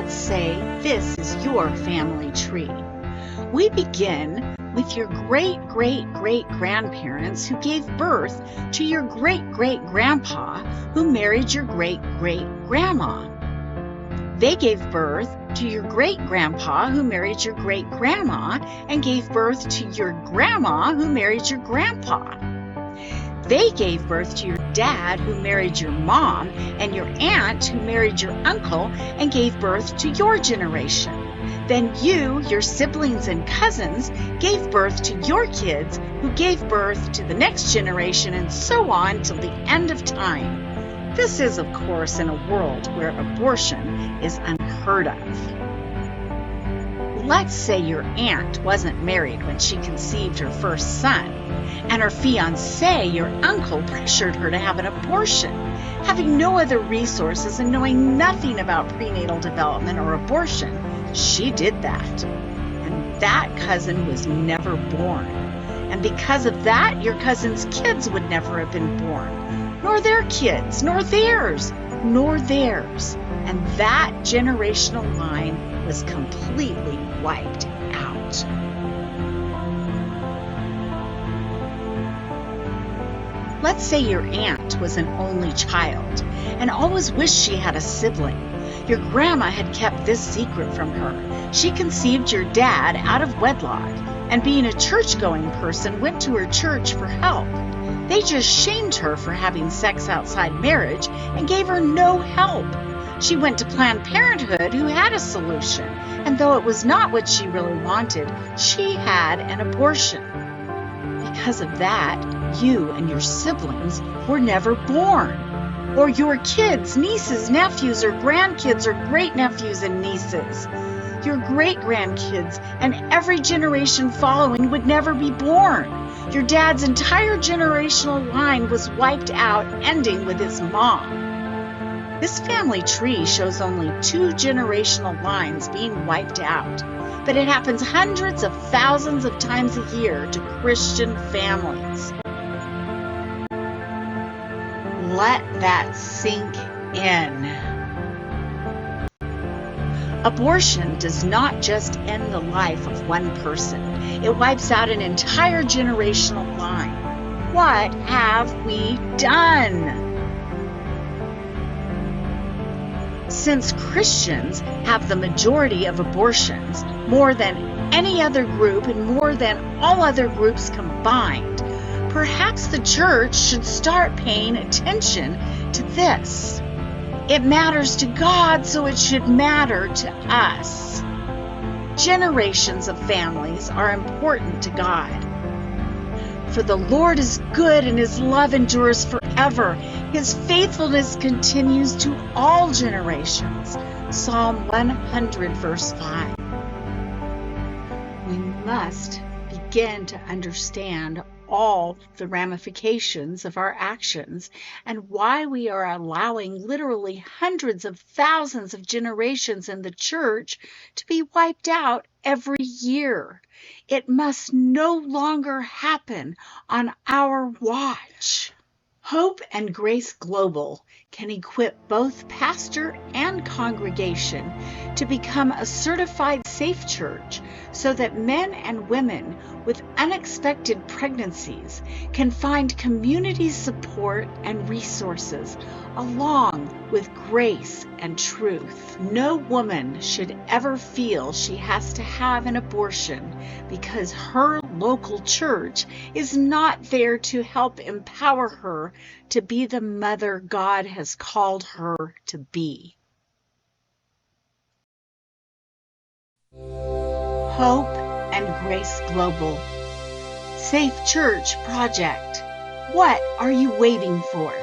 Let's say this is your family tree. We begin with your great-great-great-grandparents who gave birth to your great-great-grandpa who married your great-great-grandma. They gave birth to your great-grandpa who married your great-grandma and gave birth to your grandma who married your grandpa. They gave birth to your dad who married your mom and your aunt who married your uncle and gave birth to your generation. Then you, your siblings and cousins, gave birth to your kids who gave birth to the next generation and so on till the end of time. This is, of course, in a world where abortion is unheard of. Let's say your aunt wasn't married when she conceived her first son, and her fiancé, your uncle, pressured her to have an abortion. Having no other resources and knowing nothing about prenatal development or abortion, she did that. And that cousin was never born. And because of that, your cousin's kids would never have been born. Nor their kids, nor theirs, nor theirs. And that generational line was completely wiped out. Let's say your aunt was an only child and always wished she had a sibling. Your grandma had kept this secret from her. She conceived your dad out of wedlock, and being a church-going person, went to her church for help. They just shamed her for having sex outside marriage and gave her no help. She went to Planned Parenthood, who had a solution, and though it was not what she really wanted, she had an abortion. Because of that, you and your siblings were never born. Or your kids, nieces, nephews, or grandkids, or great-nephews and nieces. Your great-grandkids and every generation following would never be born. Your dad's entire generational line was wiped out, ending with his mom. This family tree shows only 2 generational lines being wiped out, but it happens hundreds of thousands of times a year to Christian families. Let that sink in. Abortion does not just end the life of one person. It wipes out an entire generational line. What have we done? Since Christians have the majority of abortions, more than any other group and more than all other groups combined, perhaps the church should start paying attention to this. It matters to God, so it should matter to us. Generations of families are important to God. For the Lord is good and His love endures forever. His faithfulness continues to all generations. Psalm 100, verse 5. We must begin to understand all the ramifications of our actions and why we are allowing literally hundreds of thousands of generations in the church to be wiped out every year. It must no longer happen on our watch. Hope and Grace Global can equip both pastor and congregation to become a certified safe church so that men and women with unexpected pregnancies can find community support and resources along with grace and truth. No woman should ever feel she has to have an abortion because her local church is not there to help empower her to be the mother God has called her to be. Hope and Grace Global Safe Church Project. What are you waiting for?